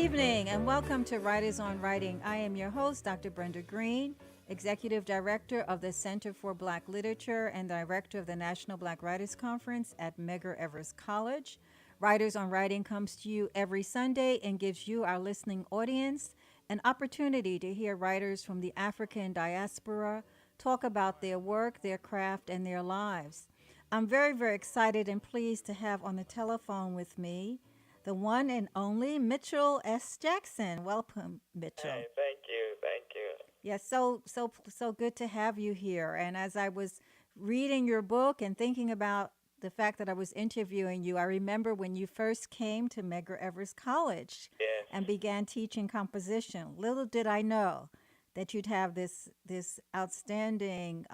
evening and welcome to Writers on Writing. I am your host, Dr. Brenda Greene, Executive Director of the Center for Black Literature and Director of the National Black Writers Conference at Medgar Evers College. Writers on Writing comes to you every Sunday and gives you, our listening audience, an opportunity to hear writers from the African diaspora talk about their work, their craft, and their lives. I'm very, very excited and pleased to have on the telephone with me the one and only Mitchell S. Jackson. Welcome, Mitchell. Hey, thank you, thank you. Yes, so good to have you here. And as I was reading your book and thinking about the fact that I was interviewing you, I remember when you first came to Medgar Evers College Yes, and began teaching composition. Little did I know that you'd have this outstanding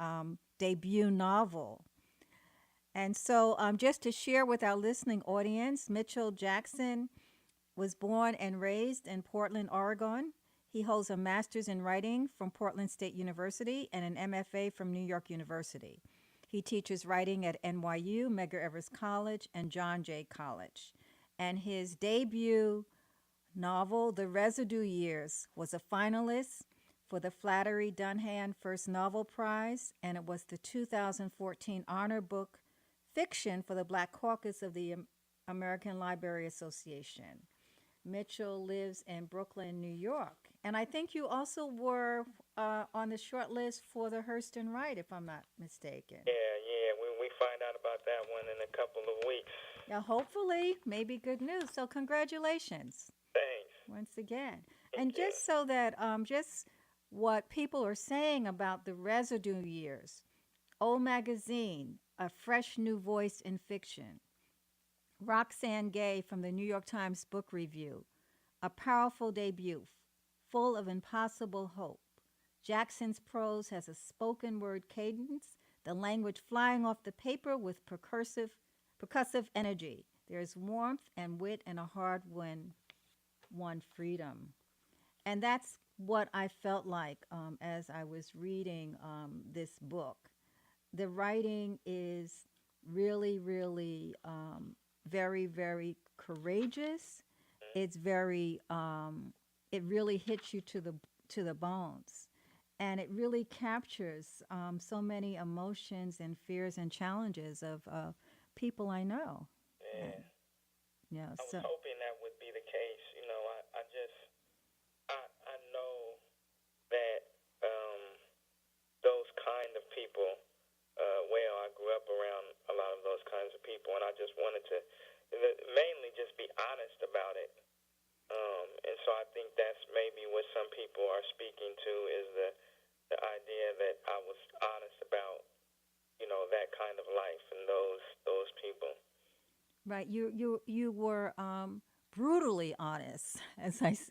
debut novel. And so, just to share with our listening audience, Mitchell Jackson was born and raised in Portland, Oregon. He holds a master's in writing from Portland State University and an MFA from New York University. He teaches writing at NYU, Medgar Evers College, and John Jay College. And his debut novel, The Residue Years, was a finalist for the Flattery Dunham First Novel Prize, and it was the 2014 Honor Book Fiction for the Black Caucus of the American Library Association. Mitchell lives in Brooklyn, New York. And I think you also were on the short list for the Hurston Wright, if I'm not mistaken. yeah. We find out about that one in a couple of weeks. Yeah, hopefully, maybe good news. So congratulations Thanks. once again. Thank And you. just so that, just what people are saying about the Residue Years, Old Magazine, a fresh new voice in fiction. Roxane Gay from the New York Times Book Review, a powerful debut, full of impossible hope. Jackson's prose has a spoken word cadence, the language flying off the paper with percussive energy. There is warmth and wit and a hard-won freedom. And that's what I felt like as I was reading this book. The writing is really, really very, very courageous. It's very, it really hits you to the bones, and it really captures so many emotions and fears and challenges of people I know. Yeah. And, yeah. I was So hoping that would be the case. I know that those kind of people, I grew up around a lot of those kinds of people, and I just wanted to mainly just be honest about it. And so I think that's maybe what some people are speaking to is the idea that I was honest about, that kind of life and those people. right, you were brutally honest,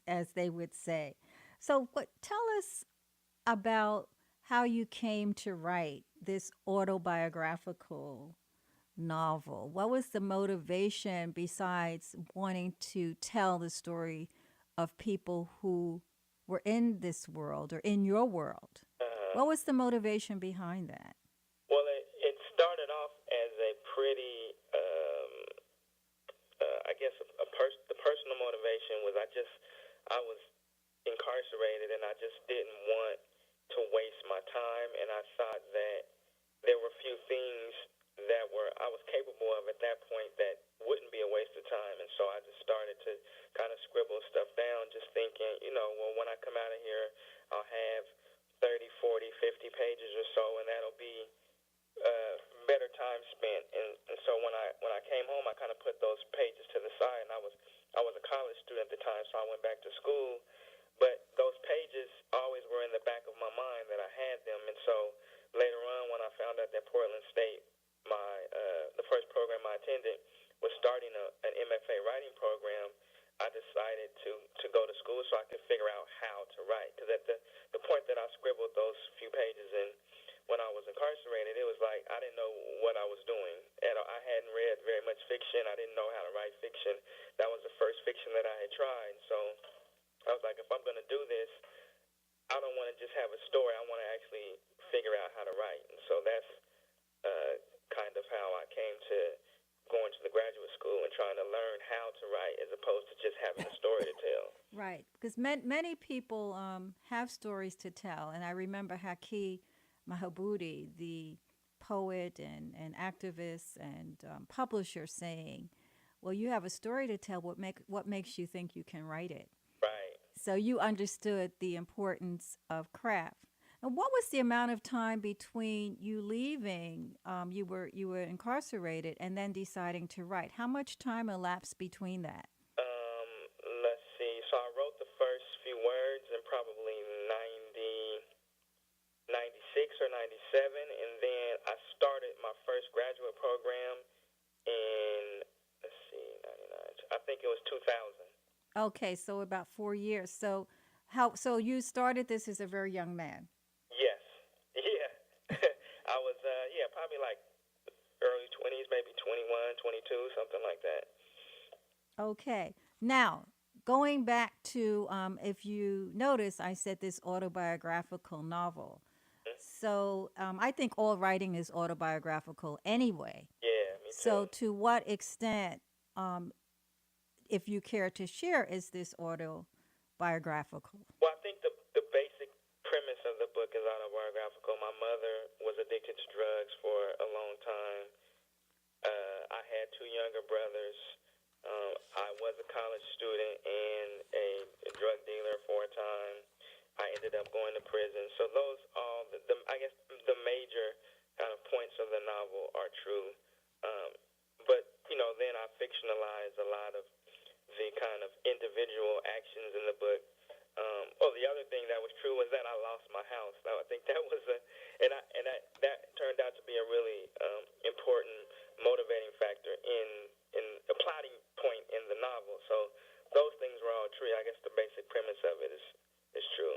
as they would say. So, what tell us about how you came to write this autobiographical novel. What was the motivation besides wanting to tell the story of people who were in this world or in your world? What was the motivation behind that? Well, it started off as a pretty, I guess, the personal motivation was I was incarcerated and I just didn't want to waste my time, and I thought that there were few things that I was capable of at that point that wouldn't be a waste of time. And so I just started to kind of scribble stuff down, just thinking, well, when I come out of here, I'll have 30, 40, 50 pages or so, and that'll be better time spent. And so when I came home, I kind of put those pages to the side, and I was a college student at the time, so I went back to school. But those pages always were in the back of my mind that I had them. And so later on, when I found out that Portland State, the first program I attended, was starting an MFA writing program, I decided to go to school so I could figure out how to write. Because at the point that I scribbled those few pages in when I was incarcerated, it was like I didn't know what I was doing. And I hadn't read very much fiction. I didn't know how to write fiction. That was the first fiction that I had tried. So I was like, if I'm going to do this, I don't want to just have a story. I want to actually figure out how to write. And so that's kind of how I came to going to the graduate school and trying to learn how to write as opposed to just having a story to tell. Right, because many people have stories to tell, and I remember Haki Mahabudi, the poet and activist and publisher, saying, "Well, you have a story to tell. What makes you think you can write it?" Right. So you understood the importance of craft. And what was the amount of time between you leaving? You were incarcerated, and then deciding to write. How much time elapsed between that? Let's see. So I wrote the first few words in probably 96 or 97, and then I started my first graduate program in, let's see, 99. I think it was 2000. Okay, so about 4 years. So you started this as a very young man. Yes. Yeah. I was, probably like early 20s, maybe 21, 22, something like that. Okay. Now, going back to, if you notice, I said this autobiographical novel. So I think all writing is autobiographical anyway. Yeah, me too. So to what extent, if you care to share, is this autobiographical? Well, I think the basic premise of the book is autobiographical. My mother was addicted to drugs for a long time. I had two younger brothers. I was a college student and a drug dealer for a time. I ended up going to prison. So those all, I guess, the major kind of points of the novel are true. But, then I fictionalized a lot of the kind of individual actions in the book. The other thing that was true was that I lost my house. Now, I think that was that turned out to be a really important motivating factor in a plotting point in the novel. So those things were all true. I guess the basic premise of it is true.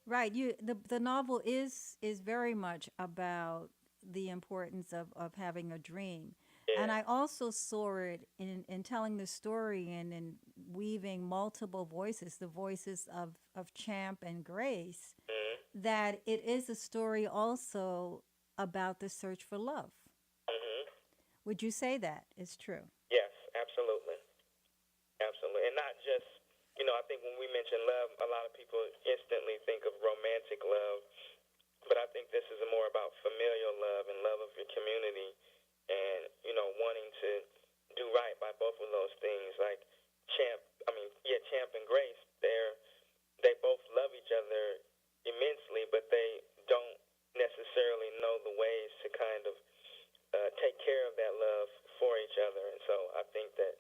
Right. The novel is very much about the importance of having a dream. Yeah. And I also saw it in telling the story and in weaving multiple voices, the voices of Champ and Grace, Mm-hmm. that it is a story also about the search for love. Mm-hmm. Would you say that is true? Yes, absolutely. Absolutely. And not just, I think when we mention love, a lot of people instantly think of romantic love. But I think this is more about familial love and love of your community and, wanting to do right by both of those things. Like Champ and Grace, they both love each other immensely, but they don't necessarily know the ways to kind of take care of that love for each other. And so I think that,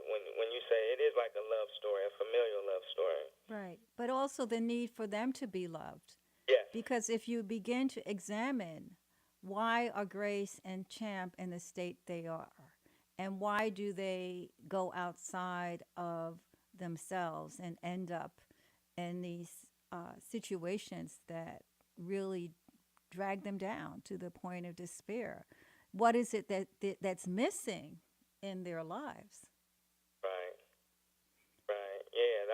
when you say it is like a love story, a familial love story. Right. But also the need for them to be loved. Yes. Because if you begin to examine why are Grace and Champ in the state they are, and why do they go outside of themselves and end up in these situations that really drag them down to the point of despair? What is it that's missing in their lives? Right. Right. Yeah.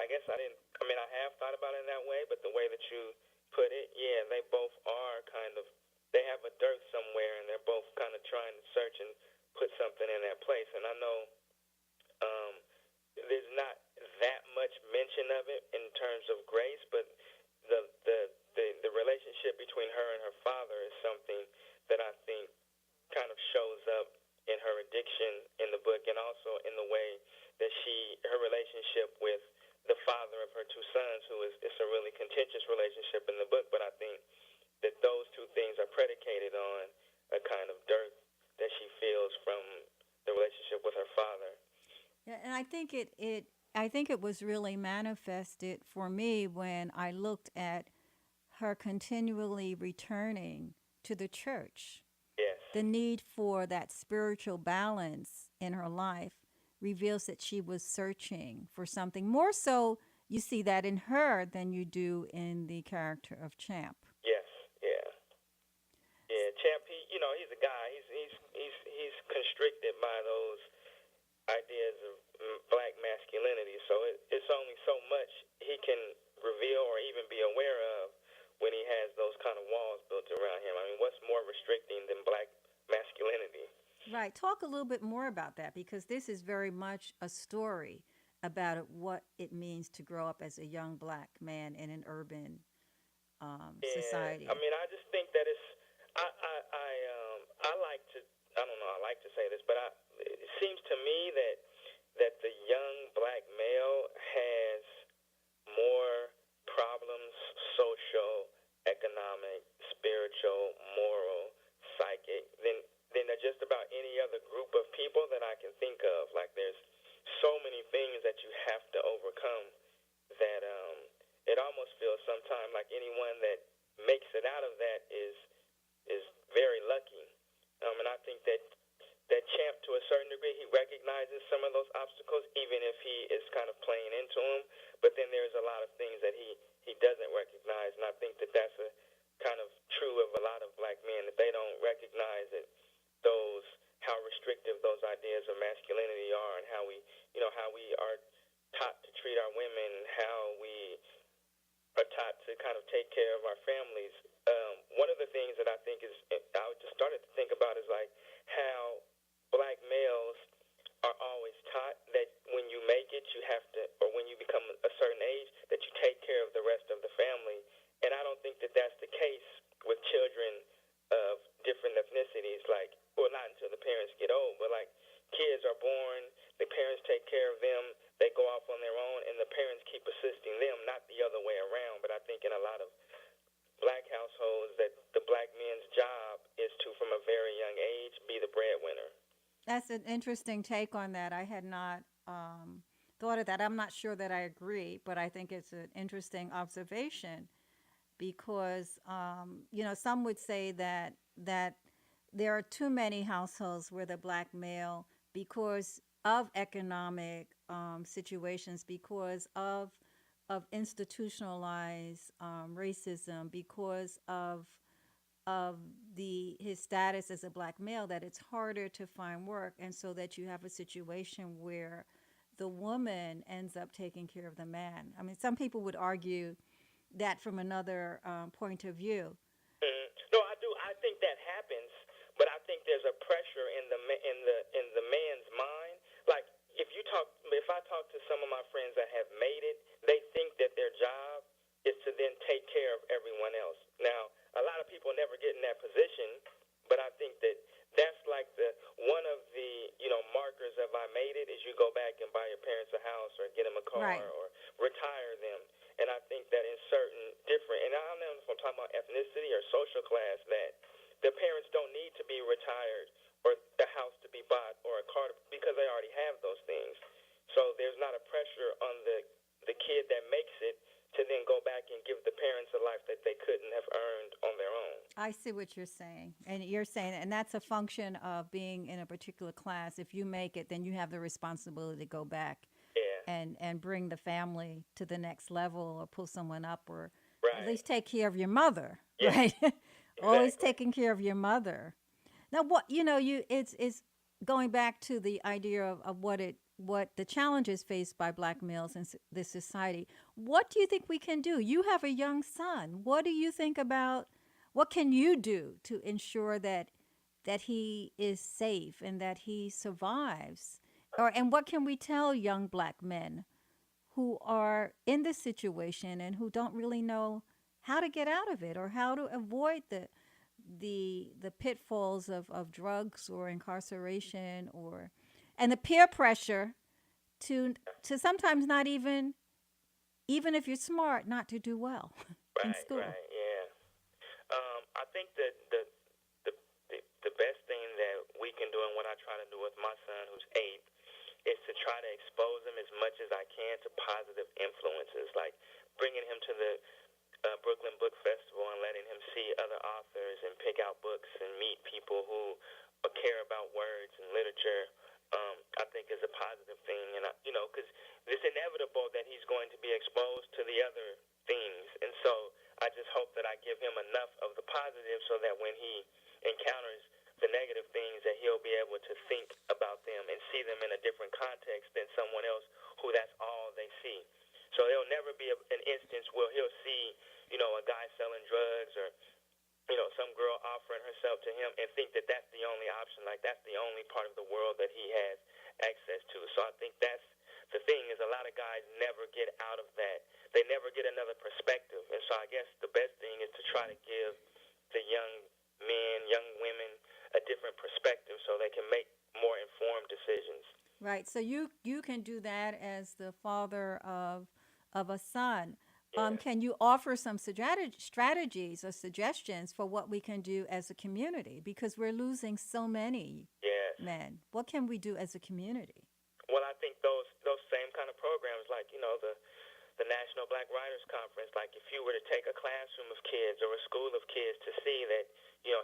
I guess I didn't. I mean, I have thought about it in that way, but the way that you put it, they both are kind of. They have a dearth somewhere, and they're both kind of trying to search and put something in that place. And I know there's not that much mention of it in terms of Grace, but the relationship between her and her father is something that I think kind of shows up in her addiction in the book, and also in the way that her relationship with the father of her two sons, who it's a really contentious relationship in the book, but I think that those two things are predicated on a kind of dearth that she feels from the relationship with her father. Yeah, and I think it was really manifested for me when I looked at her continually returning to the church. Yes. The need for that spiritual balance in her life reveals that she was searching for something. More so, you see that in her than you do in the character of Champ. Yes. Yeah. Yeah. Champ, he's a guy. He's constricted by those ideas of black masculinity. So it's only so much he can reveal or even be aware of when he has those kind of walls built around him. I mean, what's more restricting than black masculinity? Right. Talk a little bit more about that because this is very much a story about what it means to grow up as a young black man in an urban Yeah, I society. mean, I just think that it's. I like to. I don't know. I like to say this, but it seems to me that the young black male has more problems, social, economic, spiritual, moral, psychic, than just about any other group of people that I can think of. Like there's so many things that you have to overcome that it almost feels sometimes like anyone that makes it out of that is very lucky. And I think that Champ, to a certain degree, he recognizes some of those obstacles, even if he is kind of playing into them. But then there's a lot of things that he doesn't recognize, and I think that that's a kind of true of a lot of black men, that they don't recognize that those how restrictive those ideas of masculinity are, and how we are taught to treat our women, how we are taught to kind of take care of our families. One of the things that I think is, I just started to think about is like how black males are always taught that when you make it, you have to, or when you become a certain age, that you take care of the rest of the family. And I don't think that that's the case with children of different ethnicities. Like, well, not until the parents get old, but like kids are born, the parents take care of them, they go off on their own, and the parents keep assisting them, not the other way around. But I think in a lot of black households, that the black man's job is to, from a very young age, be the breadwinner. That's an interesting take on that. I had not thought of that. I'm not sure that I agree, but I think it's an interesting observation because some would say that there are too many households where the black male, because of economic situations, because of institutionalized racism, because of the his status as a black male, that it's harder to find work, and so that you have a situation where the woman ends up taking care of the man. I mean, some people would argue that from another point of view. No, I do. I think that happens, but I think there's a pressure in the man's mind. Like if I talk to some of my friends that have made it, they think that their job is to then take care of everyone else. Now, a lot of people never get in that position, but I think that that's like the one of the markers of I made it is you go back and buy your parents a house or get them a car Right. or retire them. And I think that in certain different, and I don't know if I'm talking about ethnicity or social class, that the parents don't need to be retired or the house to be bought or a car because they already have those things. So there's not a pressure on the kid that makes it to then go back and give the parents a life that they couldn't have earned on their own. I see what you're saying. And you're saying, and that's a function of being in a particular class. If you make it, then you have the responsibility to go back Yeah, and bring the family to the next level or pull someone up or at right. least take care of your mother, Yeah, right? Always exactly. taking care of your mother. Now, it's going back to the idea of what the challenges faced by black males in this society. What do you think we can do? You have a young son. What do you think about what can you do to ensure that he is safe and that he survives? Or and what can we tell young black men who are in this situation and who don't really know how to get out of it or how to avoid the pitfalls of drugs or incarceration or and the peer pressure to to sometimes not even if you're smart not to do well in Right, school. right, yeah. I think that the the best thing that we can do, and what I try to do with my son, who's 8, is to try to expose him as much as I can to positive influences, like bringing him to the Brooklyn Book Festival and letting him see other authors and pick out books and meet people who care about words and literature. I think is a positive thing, and because it's inevitable that he's going to be exposed to the other things, and so I just hope that I give him enough of the positive so that when he encounters the negative things, that he'll be able to think about them and see them in a different context than someone else who that's all they see. So there'll never be an instance where he'll see, a guy selling drugs or some girl offering herself to him and think that that's the only option, like that's the only part of the world that he has access to. So I think that's the thing is a lot of guys never get out of that. They never get another perspective. And so I guess the best thing is to try to give the young men, young women a different perspective so they can make more informed decisions. Right. So you can do that as the father of a son. Yeah. Can you offer some strategies or suggestions for what we can do as a community? Because we're losing so many Yes. men. What can we do as a community? Well, I think those same kind of programs, like the National Black Writers Conference, like if you were to take a classroom of kids or a school of kids to see that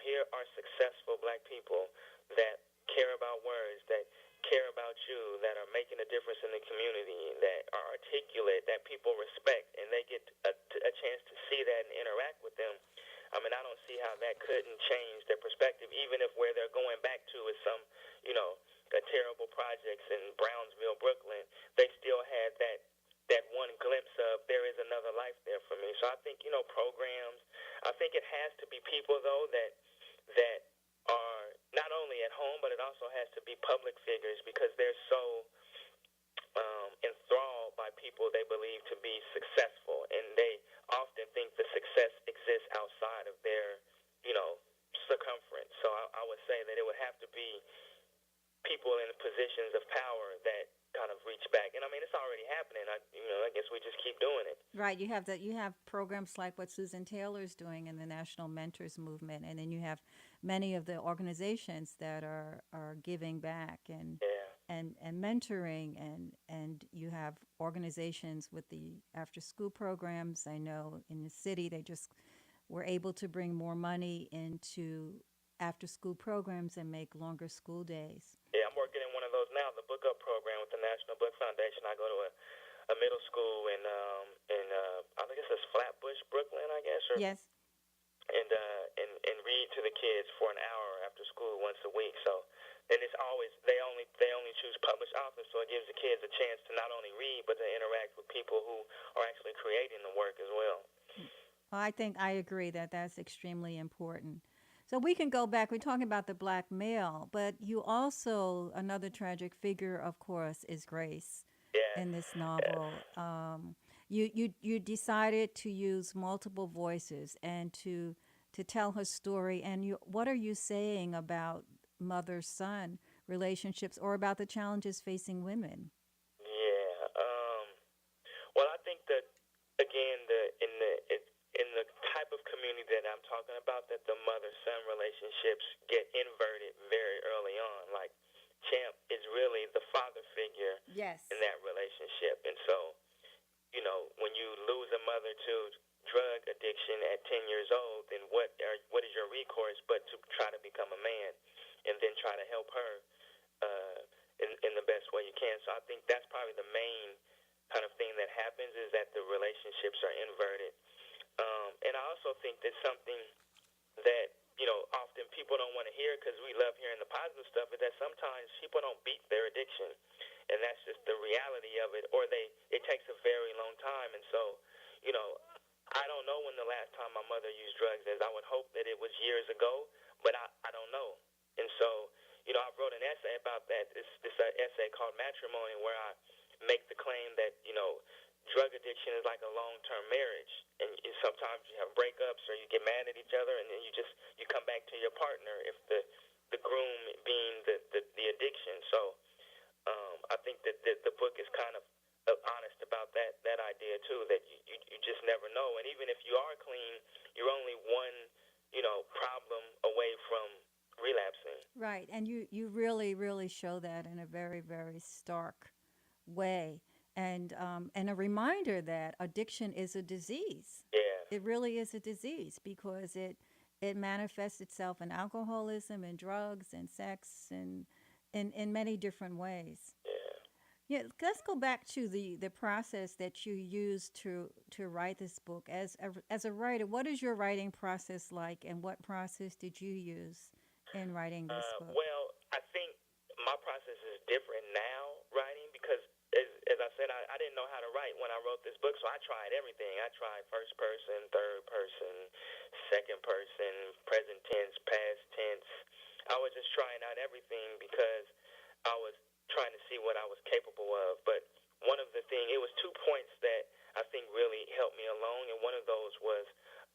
here are successful black people that care about words, that care about you, that are making a difference in the community, that are articulate, that people respect, and they get a chance to see that and interact with them. I mean, I don't see how that couldn't change their perspective, even if where they're going back to is some, terrible projects in Brownsville, Brooklyn. They still had that one glimpse of there is another life there for me. So I think programs. I think it has to be people though that are not only at home, but it also has to be public figures because they're so enthralled by people they believe to be successful, and they often think the success exists outside of their, circumference. So I would say that it would have to be people in positions of power that kind of reach back. And I mean, it's already happening. I guess we just keep doing it. Right. You have programs like what Susan Taylor's doing in the National Mentors Movement, and then you have many of the organizations that are giving back and Yeah. and mentoring, and you have organizations with the after school programs. I know in the city they just were able to bring more money into after school programs and make longer school days. Yeah, I'm working in one of those now, the Book Up program with the National Book Foundation. I go to a middle school in I think it's Flatbush, Brooklyn, I guess, Yes. and read to the kids for an hour after school once a week. So, and it's always they only choose published authors, so it gives the kids a chance to not only read but to interact with people who are actually creating the work as well. Well, I think I agree that that's extremely important. So we can go back. We're talking about the black male, but you also another tragic figure, of course, is Grace Yeah. in this novel. You decided to use multiple voices and to tell her story. And what are you saying about mother-son relationships or about the challenges facing women? Yeah. Well, I think that again, in the type of community that I'm talking about, that the mother-son relationships get inverted very early on. Like Champ is really the father figure Yes. in that relationship, and so when you lose a mother to drug addiction at 10 years old, then what is your recourse but to try to become a man, and then try to help her in the best way you can. So I think that's probably the main kind of thing that happens is that the relationships are inverted. And I also think that something that often people don't want to hear because we love hearing the positive stuff is that sometimes people don't beat their addiction, and that's just the reality of it. Or it takes a very long time, and so I don't know when the last time my mother used drugs is. I would hope that it was years ago, but I don't know. And so I wrote an essay about that. This essay called Matrimony, where I make the claim that drug addiction is like a long-term marriage, and sometimes you have breakups or you get mad at each other, and then you come back to your partner if the groom being the addiction. So I think that the book is kind of honest about that idea too, that you just never know, and even if you are clean, you're only one problem away from relapsing. Right, and you really show that in a very, very stark way, and a reminder that addiction is a disease. Yeah. It really is a disease because it manifests itself in alcoholism and drugs and sex and in many different ways. Yeah. Yeah, let's go back to the process that you used to write this book. As a writer, what is your writing process like, and what process did you use in writing this book? Well, I think my process is different now writing because, as I said, I didn't know how to write when I wrote this book, so I tried everything. I tried first person, third person, second person, present tense, past tense. I was just trying out everything because I was trying to see what I was capable of. But one of the things, it was 2 points that I think really helped me along, and one of those was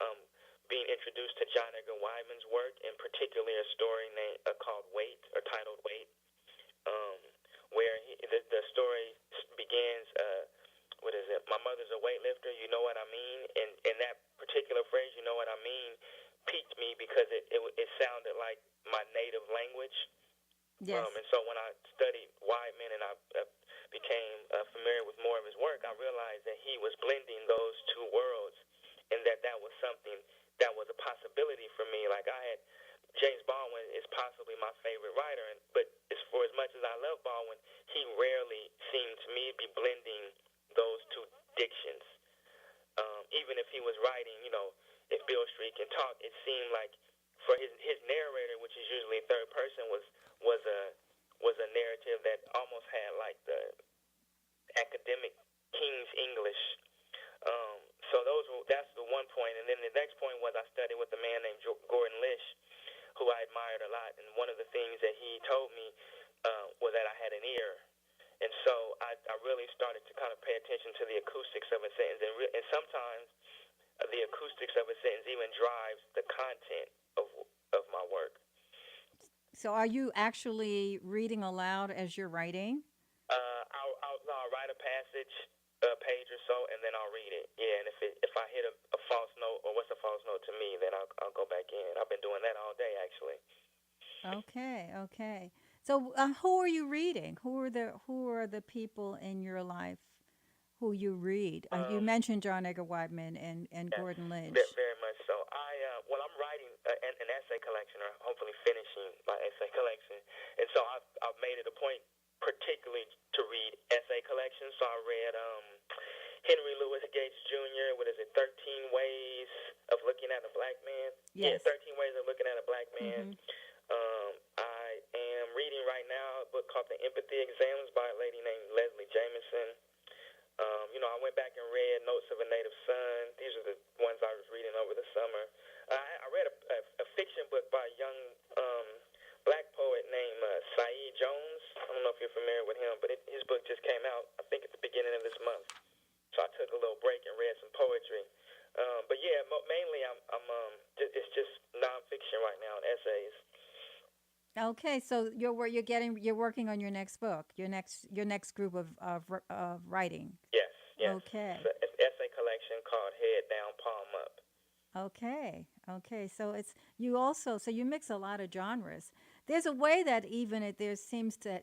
um, being introduced to John Edgar Wideman's work, and particularly a story called Wait, or titled Wait, um, where the story begins, what is it? My mother's a weightlifter, you know what I mean? And that particular phrase, you know what I mean, piqued me because it sounded like my native language. Yes. And so when I studied Wideman and I became familiar with more of his work, I realized that he was blending those two worlds, and that was something that was a possibility for me. Like James Baldwin is possibly my favorite writer, but for as much as I love Baldwin, he rarely seemed to me to be blending those two dictions. Even if he was writing, if Bill Street can talk, it seemed like for his narrator, which is usually third person, was a narrative that almost had like the academic King's English. So that's the one point, and then the next point was I studied with a man named Gordon Lish, who I admired a lot, and one of the things that he told me was that I had an ear. And so I really started to kind of pay attention to the acoustics of a sentence, and sometimes the acoustics of a sentence even drives the content of my work. So are you actually reading aloud as you're writing? I'll write a passage, a page or so, and then I'll read it. Yeah, and if I hit a false note, or what's a false note to me, then I'll go back in. I've been doing that all day, actually. Okay, okay. So who are you reading? Who are the people in your life who you read? You mentioned John Edgar Wideman and Yes, Gordon Lynch. very much so. I'm writing an essay collection, or hopefully finishing my essay collection, and so I've made it a point, particularly to read essay collections. So I read Henry Louis Gates Jr. What is it? 13 Ways of Looking at a Black Man. Yes. Yeah, 13 Ways of Looking at a Black Man. Mm-hmm. I am reading right now a book called The Empathy Exams by a lady named Leslie Jamison. I went back and read Notes of a Native Son. These are the ones I was reading over the summer. I read a fiction book by a young black poet named Saeed Jones. I don't know if you're familiar with him, but his book just came out, I think, at the beginning of this month. So I took a little break and read some poetry. But yeah, mainly it's just nonfiction right now, and essays. Okay, so you're working on your next book, your next group of writing. Yes. Okay. It's an essay collection called Head Down, Palm Up. Okay. So you mix a lot of genres. There's a way that there seems that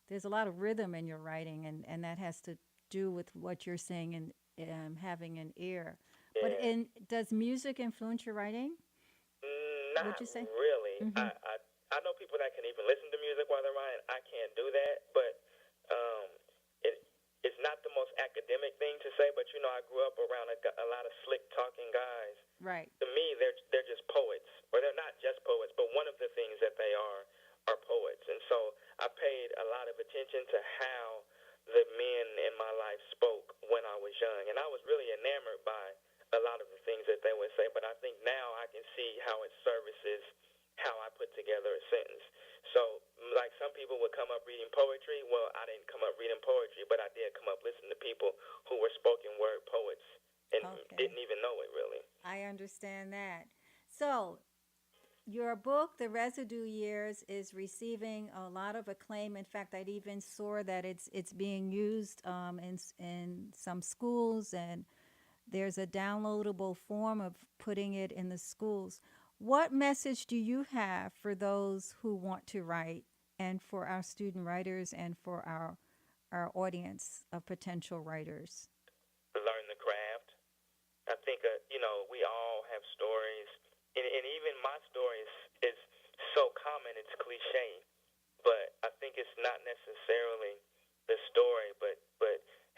there's a lot of rhythm in your writing, and that has to do with what you're saying and having an ear. Yeah. But does music influence your writing? Not Would you say? really. Mm-hmm. I know people that can even listen to music while they're writing. I can't do that, but it's not the most academic thing to say. But I grew up around a lot of slick talking guys. Right. To me, they're just poets, or they're not just poets, but one of the things that they are poets. And so I paid a lot of attention to how the men in my life spoke when I was young, and I was really enamored by a lot of the things that they would say. But I think now I can see how it services how I put together a sentence. So, like some people would come up reading poetry. Well, I didn't come up reading poetry, but I did come up listening to people who were spoken word poets and didn't even know it, really. I understand that. So, your book, The Residue Years, is receiving a lot of acclaim. In fact, I even saw that it's being used in some schools, and there's a downloadable form of putting it in the schools. What message do you have for those who want to write, and for our student writers, and for our audience of potential writers? Learn the craft. I think we all have stories, and even my story is so common it's cliche, but I think it's not necessarily the story, but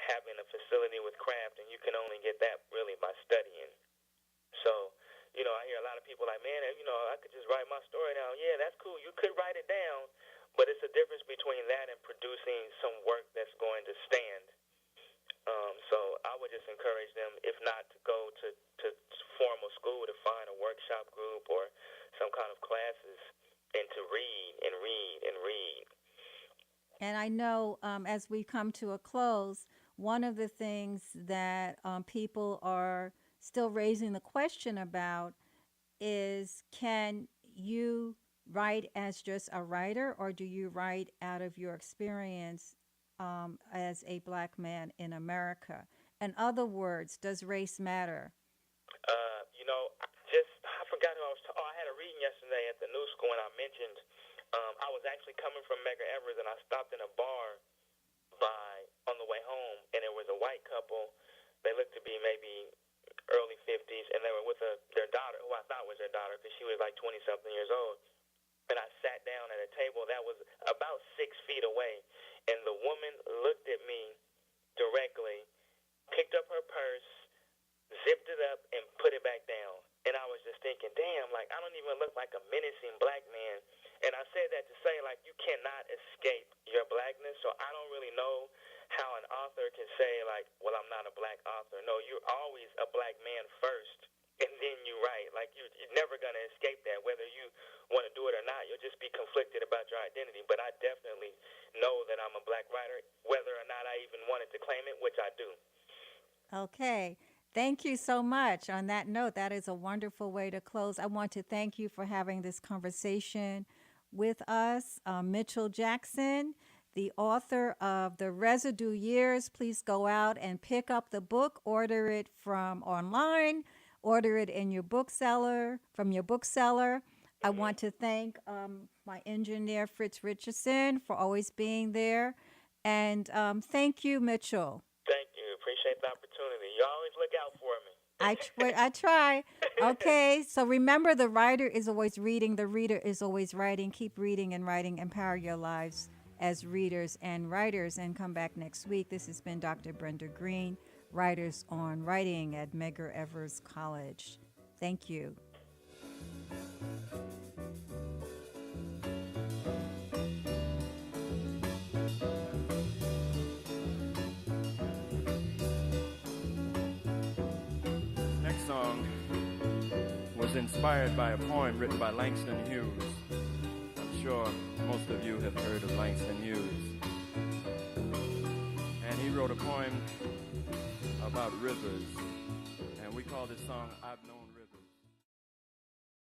having a facility with craft, and you can only get that really by studying. So I hear a lot of people like, man, I could just write my story down. Yeah, that's cool. You could write it down, But it's a difference between that and producing some work that's going to stand. So I would just encourage them, if not to go to formal school, to find a workshop group or some kind of classes and to read and read and read. And I know as we come to a close, one of the things that people are still raising the question about is, can you write as just a writer, or do you write out of your experience as a black man in America? In other words, does race matter? I forgot who I was. I had a reading yesterday at the new school, and I mentioned I was actually coming from Medgar Evers, and I stopped in a bar on the way home, and there was a white couple. They looked to be maybe early 50s, and they were with their daughter, who I thought was their daughter, because she was like 20-something years old. And I sat down at a table that was about 6 feet away, and the woman looked at me directly, picked up her purse, zipped it up, and put it back down. And I was just thinking, damn, like, I don't even look like a menacing black man. And I said that to say, like, you cannot escape your blackness. So I don't really know how an author can say, like, well, I'm not a black author. No, you're always a black man first, and then you write. Like, you're never going to escape that. Whether you want to do it or not, you'll just be conflicted about your identity. But I definitely know that I'm a black writer, whether or not I even wanted to claim it, which I do. Okay. Thank you so much. On that note, that is a wonderful way to close. I want to thank you for having this conversation with us. Mitchell Jackson, the author of The Residue Years. Please go out and pick up the book, order it from online, order it in your bookseller, from your bookseller. I want to thank my engineer, Fritz Richardson, for always being there. And thank you, Mitchell. Thank you. Appreciate the opportunity. You always look out for me. I try. Okay, so remember, the writer is always reading, the reader is always writing. Keep reading and writing. Empower your lives as readers and writers. And come back next week. This has been Dr. Brenda Greene, Writers on Writing at Medgar Evers College. Thank you. Song was inspired by a poem written by Langston Hughes. I'm sure most of you have heard of Langston Hughes. And he wrote a poem about rivers, and we call this song I've Known